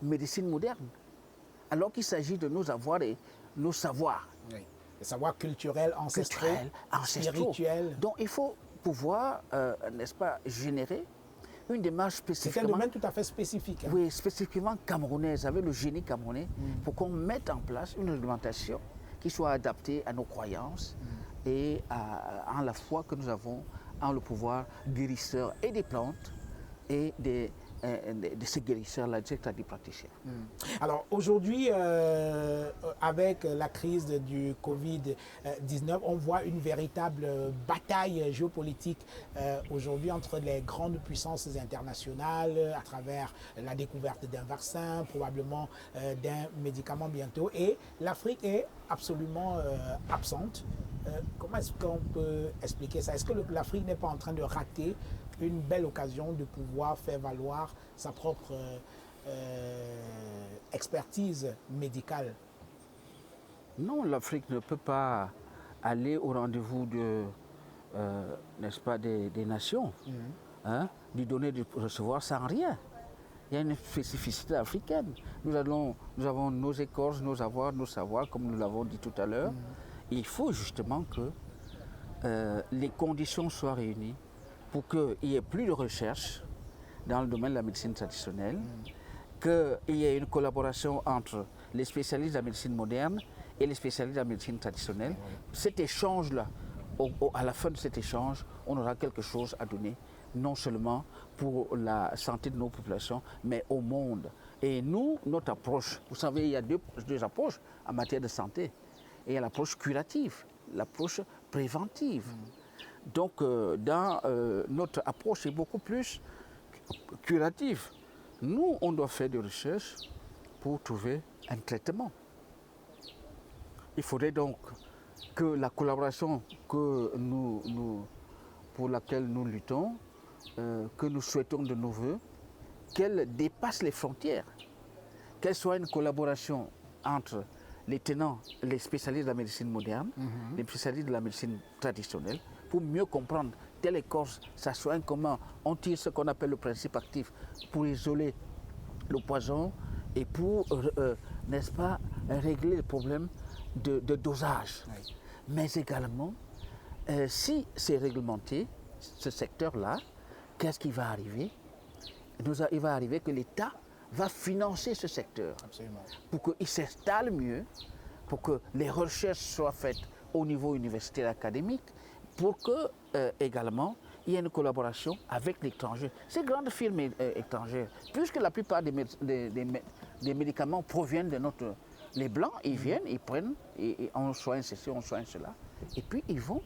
médecine moderne, alors qu'il s'agit de nos avoirs et nos savoirs? Oui. Les savoirs culturels, ancestraux, spirituels. Donc il faut pouvoir, n'est-ce pas, générer une démarche spécifiquement... C'est un domaine tout à fait spécifique. Hein. Oui, spécifiquement camerounaise, avec le génie camerounais, pour qu'on mette en place une réglementation qui soit adaptée à nos croyances et à la foi que nous avons en le pouvoir guérisseur et des plantes et de ces guérisseurs-là, des tradipraticiens. Alors aujourd'hui, avec la crise du Covid-19, on voit une véritable bataille géopolitique aujourd'hui entre les grandes puissances internationales à travers la découverte d'un vaccin, probablement d'un médicament bientôt, et l'Afrique est absolument absente. Comment est-ce qu'on peut expliquer ça? Est-ce que l'Afrique n'est pas en train de rater une belle occasion de pouvoir faire valoir sa propre expertise médicale? Non, l'Afrique ne peut pas aller au rendez-vous n'est-ce pas, des nations, hein, du donner, du recevoir sans rien. Il y a une spécificité africaine. Nous avons nos écorces, nos avoirs, nos savoirs, comme nous l'avons dit tout à l'heure. Il faut justement que les conditions soient réunies pour qu'il n'y ait plus de recherche dans le domaine de la médecine traditionnelle, qu'il y ait une collaboration entre les spécialistes de la médecine moderne et les spécialistes de la médecine traditionnelle. Cet échange-là, à la fin de cet échange, on aura quelque chose à donner, non seulement pour la santé de nos populations, mais au monde. Et nous, notre approche, vous savez, il y a deux approches en matière de santé. Il y a l'approche curative, l'approche préventive. Donc, notre approche est beaucoup plus curative. Nous, on doit faire des recherches pour trouver un traitement. Il faudrait donc que la collaboration pour laquelle nous luttons, que nous souhaitons de nos voeux, qu'elle dépasse les frontières, qu'elle soit une collaboration entre les tenants, les spécialistes de la médecine moderne, les spécialistes de la médecine traditionnelle, pour mieux comprendre telle écorce, ça soigne comment, on tire ce qu'on appelle le principe actif pour isoler le poison et pour, n'est-ce pas, régler le problème de dosage. Oui. Mais également, si c'est réglementé, ce secteur-là, qu'est-ce qui va arriver? Il va arriver que l'État va financer ce secteur. Absolument. Pour qu'il s'installe mieux, pour que les recherches soient faites au niveau universitaire académique, pour que également il y ait une collaboration avec l'étranger. Ces grandes firmes étrangères, puisque la plupart des médicaments proviennent de notre... Les Blancs, ils viennent, ils prennent, et on soigne ceci, on soigne cela, et puis ils vont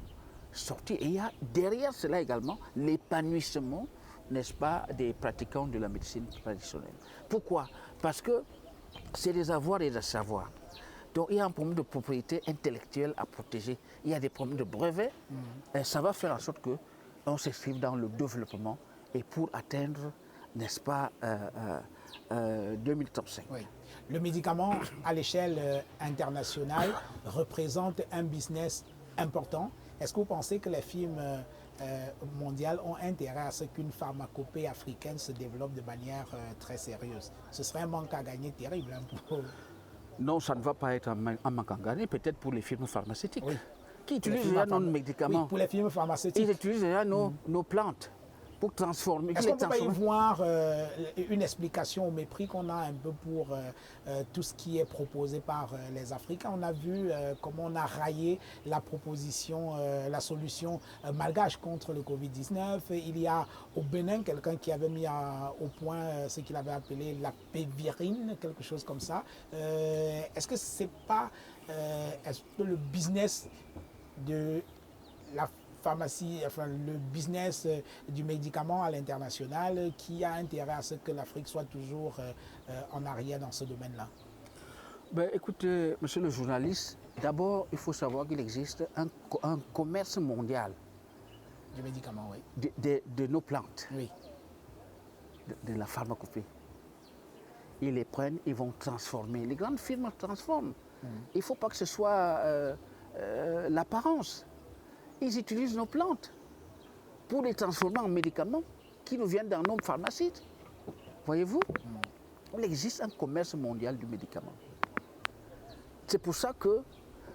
sortir. Et il y a derrière cela également l'épanouissement, n'est-ce pas, des pratiquants de la médecine traditionnelle. Pourquoi? Parce que c'est des avoirs et des savoirs. Donc il y a un problème de propriété intellectuelle à protéger. Il y a des problèmes de brevets. Et ça va faire en sorte qu'on s'inscrive dans le développement et pour atteindre, n'est-ce pas, 2035. Oui. Le médicament à l'échelle internationale représente un business important. Est-ce que vous pensez que les firmes mondiales ont intérêt à ce qu'une pharmacopée africaine se développe de manière très sérieuse? Ce serait un manque à gagner terrible. Hein, Non, ça ne va pas être un manque à gagner, peut-être pour les firmes pharmaceutiques. Oui. Qui utilisent déjà nos médicaments. Oui, pour les firmes pharmaceutiques. Ils utilisent déjà nos plantes pour transformer. Est-ce qu'on peut pas y voir une explication au mépris qu'on a un peu pour tout ce qui est proposé par les Africains? On a vu comment on a raillé la proposition, la solution malgache contre le Covid-19. Il y a au Bénin quelqu'un qui avait mis au point ce qu'il avait appelé la pévirine, quelque chose comme ça. Est-ce que c'est pas est-ce que le business de la pharmacie, enfin le business du médicament à l'international qui a intérêt à ce que l'Afrique soit toujours en arrière dans ce domaine-là? Ben, écoutez, monsieur le journaliste, d'abord il faut savoir qu'il existe un commerce mondial du médicament, oui. De nos plantes, oui. de la pharmacopée. Ils les prennent, ils vont transformer. Les grandes firmes transforment. Il ne faut pas que ce soit l'apparence. Ils utilisent nos plantes pour les transformer en médicaments qui nous viennent dans nos pharmacies. Voyez-vous? Il existe un commerce mondial du médicament. C'est pour ça que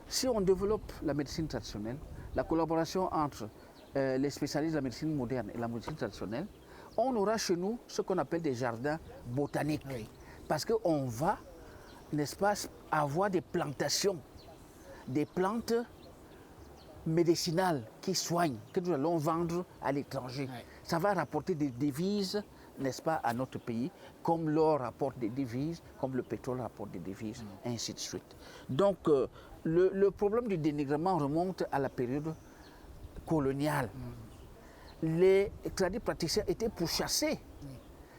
si on développe la médecine traditionnelle, la collaboration entre les spécialistes de la médecine moderne et la médecine traditionnelle, on aura chez nous ce qu'on appelle des jardins botaniques. Oui. Parce qu'on va, n'est-ce pas, avoir des plantations, des plantes médicinales qui soignent, que nous allons vendre à l'étranger. Oui. Ça va rapporter des devises, n'est-ce pas, à notre pays, comme l'or rapporte des devises, comme le pétrole rapporte des devises, ainsi de suite. Donc, le problème du dénigrement remonte à la période coloniale. Les tradipraticiens étaient pourchassés.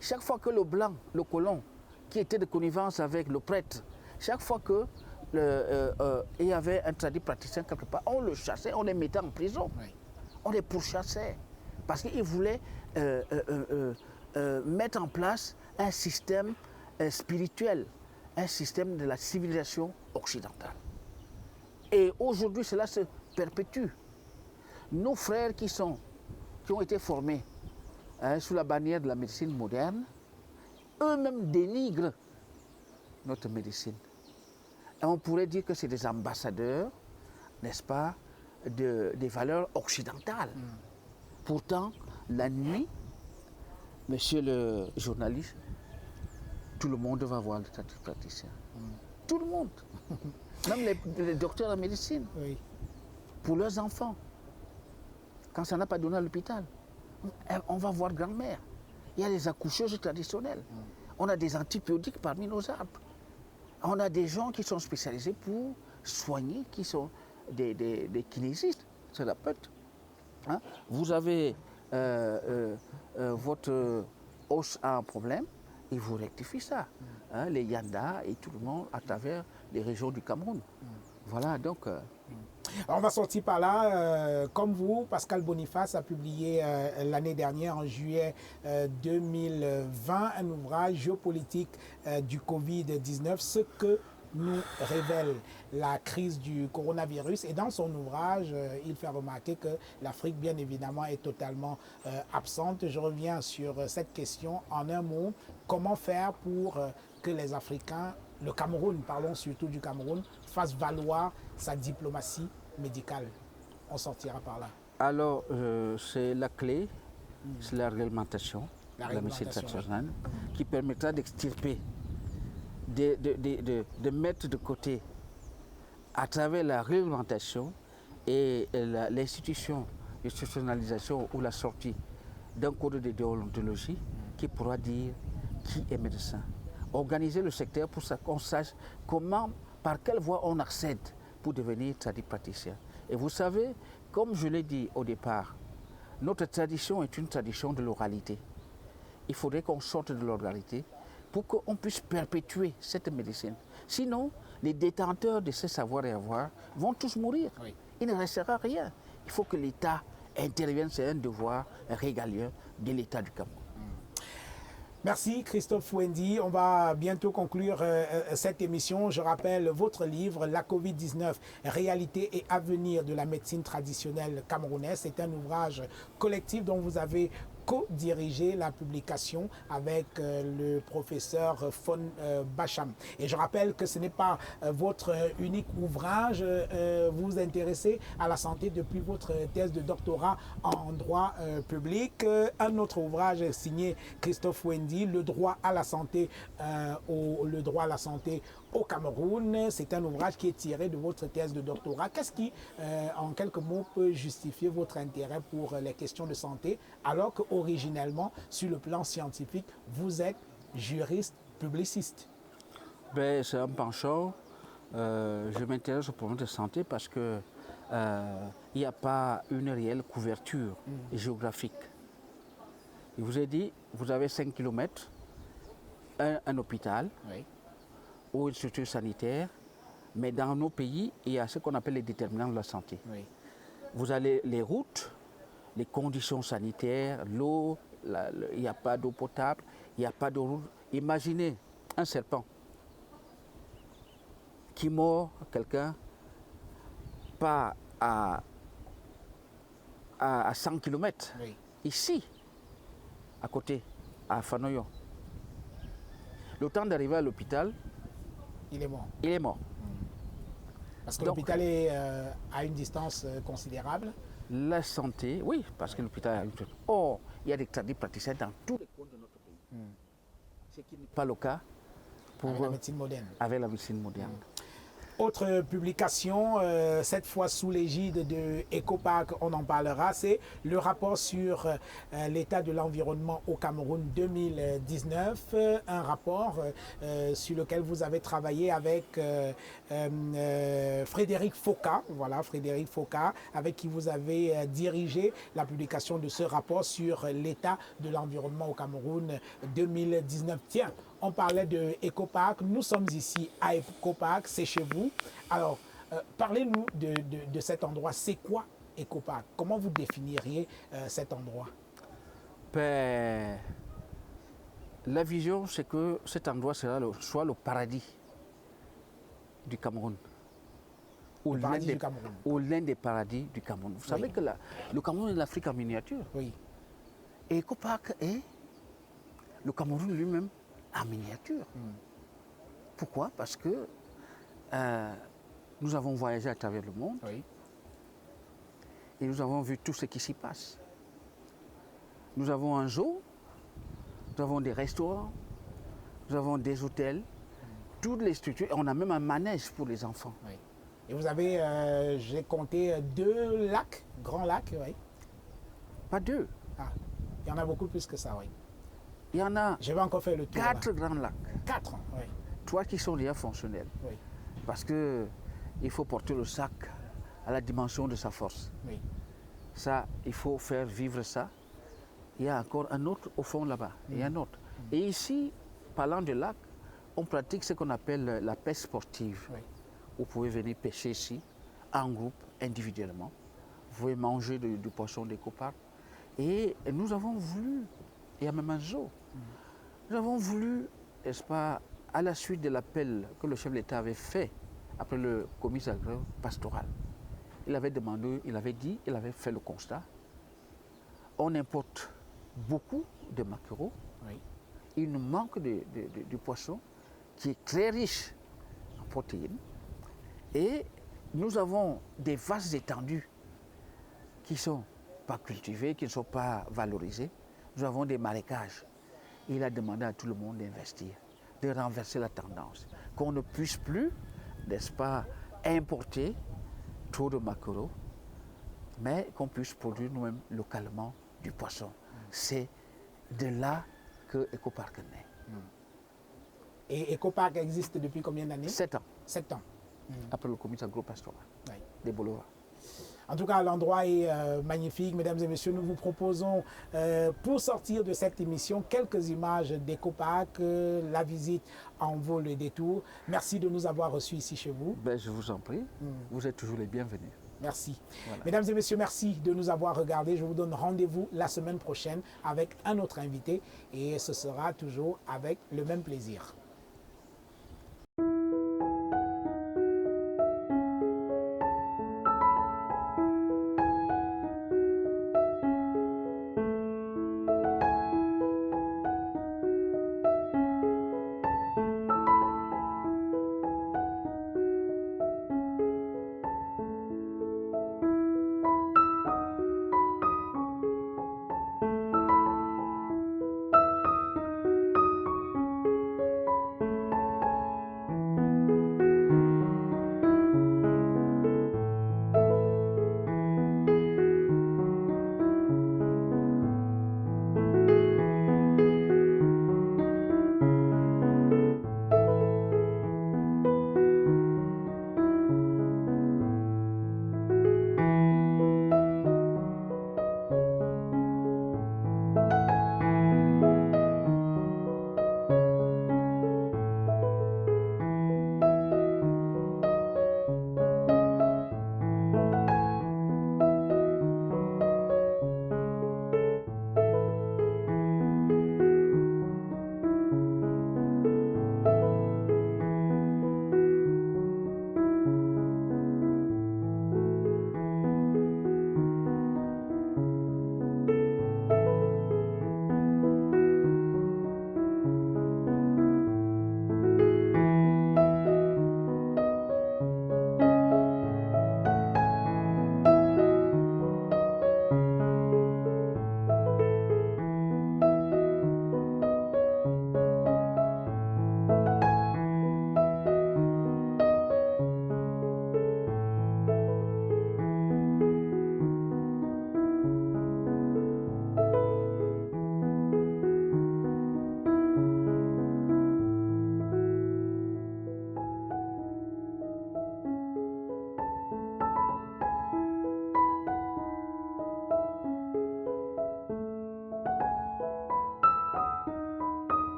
Chaque fois que le blanc, le colon, qui était de connivence avec le prêtre, chaque fois que il y avait un tradipraticien quelque part, on le chassait, on les mettait en prison. Oui. On les pourchassait parce qu'ils voulaient mettre en place un système spirituel, un système de la civilisation occidentale. Et aujourd'hui, cela se perpétue. nos frères qui ont été formés sous la bannière de la médecine moderne, eux-mêmes dénigrent notre médecine. Et on pourrait dire que c'est des ambassadeurs, n'est-ce pas, des valeurs occidentales. Pourtant, la nuit, monsieur le journaliste, tout le monde va voir le praticien. Tout le monde. Même les docteurs en médecine. Oui. Pour leurs enfants. Quand ça n'a pas donné à l'hôpital, on va voir grand-mère. Il y a les accoucheuses traditionnelles. On a des antibiotiques parmi nos arbres. On a des gens qui sont spécialisés pour soigner, qui sont des kinésistes, thérapeutes. Hein? Vous avez votre os a un problème, ils vous rectifient ça. Hein? Les Yanda et tout le monde à travers les régions du Cameroun. Voilà, donc... Alors, on va sortir par là. Comme vous, Pascal Boniface a publié l'année dernière, en juillet 2020, un ouvrage géopolitique du Covid-19, ce que nous révèle la crise du coronavirus. Et dans son ouvrage, il fait remarquer que l'Afrique, bien évidemment, est totalement absente. Je reviens sur cette question en un mot. Comment faire pour que les Africains, le Cameroun, parlons surtout du Cameroun, fassent valoir sa diplomatie médicale? On sortira par là. Alors, c'est la clé, c'est la réglementation de la médecine traditionnelle qui permettra d'extirper, de mettre de côté, à travers la réglementation et l'institutionnalisation ou la sortie d'un code de déontologie qui pourra dire qui est médecin. Organiser le secteur pour qu'on sache comment, par quelle voie on accède pour devenir tradipraticien. Et vous savez, comme je l'ai dit au départ, notre tradition est une tradition de l'oralité. Il faudrait qu'on sorte de l'oralité pour qu'on puisse perpétuer cette médecine. Sinon, les détenteurs de ces savoirs et avoirs vont tous mourir. Oui. Il ne restera rien. Il faut que l'État intervienne, c'est un devoir régalien de l'État du Cameroun. Merci Christophe Fouendi. On va bientôt conclure cette émission. Je rappelle votre livre, La Covid-19, réalité et avenir de la médecine traditionnelle camerounaise. C'est un ouvrage collectif dont vous avez co-dirigé la publication avec le professeur Fon Bacham. Et je rappelle que ce n'est pas votre unique ouvrage. Vous vous intéressez à la santé depuis votre thèse de doctorat en droit public. Un autre ouvrage signé Christophe Fouendi, Le droit à la santé au Cameroun. C'est un ouvrage qui est tiré de votre thèse de doctorat. Qu'est-ce qui, en quelques mots, peut justifier votre intérêt pour les questions de santé, alors qu'originellement, sur le plan scientifique, vous êtes juriste publiciste? C'est un penchant. Je m'intéresse aux problèmes de santé parce que il n'y a pas une réelle couverture géographique. Je vous ai dit, vous avez 5 km, un hôpital, oui, ou une structure sanitaire, mais dans nos pays, il y a ce qu'on appelle les déterminants de la santé. Oui. Vous avez les routes, les conditions sanitaires, l'eau, il n'y a pas d'eau potable, il n'y a pas de route. Imaginez un serpent qui mord quelqu'un, pas à 100 km, oui, ici, à côté, à Fanoyo. Le temps d'arriver à l'hôpital, il est mort. Il est mort. Parce que l'hôpital est à une distance considérable. La santé, oui, parce que l'hôpital a une distance. Or, il y a des tradipraticiens dans tous les coins de notre pays. Ce qui n'est pas le cas pour avec la médecine moderne. Avec la médecine moderne. Autre publication, cette fois sous l'égide de EcoPac, on en parlera, c'est le rapport sur l'état de l'environnement au Cameroun 2019, un rapport sur lequel vous avez travaillé avec Frédéric Foka, voilà, Frédéric Foka, avec qui vous avez dirigé la publication de ce rapport sur l'état de l'environnement au Cameroun 2019. Tiens, on parlait de EcoPac, nous sommes ici à EcoPac, c'est chez vous. Alors, parlez-nous de cet endroit. C'est quoi EcoPac? Comment vous définiriez cet endroit? La vision, c'est que cet endroit sera soit le paradis du Cameroun, au paradis du Cameroun. au l'un des paradis du Cameroun. Vous savez que le Cameroun est l'Afrique en miniature. Oui, Et Ecopark est le Cameroun lui-même en miniature. Pourquoi? Parce que nous avons voyagé à travers le monde oui, et nous avons vu tout ce qui s'y passe. Nous avons un zoo, nous avons des restaurants, nous avons des hôtels, toutes les structures. On a même un manège pour les enfants. oui. Et vous avez, j'ai compté 2 lacs, grands lacs, oui. Pas 2, Ah, il y en a beaucoup plus que ça, oui. il y en a Je vais encore faire le tour. 4 grands lacs. 4, oui. 3 qui sont déjà fonctionnels. Oui, Parce qu'il faut porter le sac à la dimension de sa force. oui. Ça, il faut faire vivre ça. Il y a encore un autre au fond là-bas. Il y a un autre. Et ici, parlant de lac, on pratique ce qu'on appelle la pêche sportive. Oui. Vous pouvez venir pêcher ici, en groupe, individuellement. Vous pouvez manger du poisson d'Ecopark. Et nous avons voulu, il y a même un zoo, nous avons voulu, n'est-ce pas, à la suite de l'appel que le chef de l'État avait fait après le commissariat pastoral, il avait demandé, il avait dit, il avait fait le constat, on importe beaucoup de maquereaux, Oui. il nous manque du poisson qui est très riche en protéines et nous avons des vastes étendues qui ne sont pas cultivées, qui ne sont pas valorisées. Nous avons des marécages. Il a demandé à tout le monde d'investir, de renverser la tendance, qu'on ne puisse plus, n'est-ce pas, importer trop de maquereaux, mais qu'on puisse produire nous-mêmes localement du poisson. C'est de là que Ecopark naît. Et Ecopark existe depuis combien d'années? 7 ans 7 ans. après le comité agropastoral Oui. des Boulevards. En tout cas, l'endroit est magnifique. Mesdames et messieurs, nous vous proposons, pour sortir de cette émission, quelques images d'Ecopark. La visite en vaut le détour. Merci de nous avoir reçus ici chez vous. Ben, je vous en prie, vous êtes toujours les bienvenus. Merci. Voilà. Mesdames et messieurs, merci de nous avoir regardés. Je vous donne rendez-vous la semaine prochaine avec un autre invité et ce sera toujours avec le même plaisir.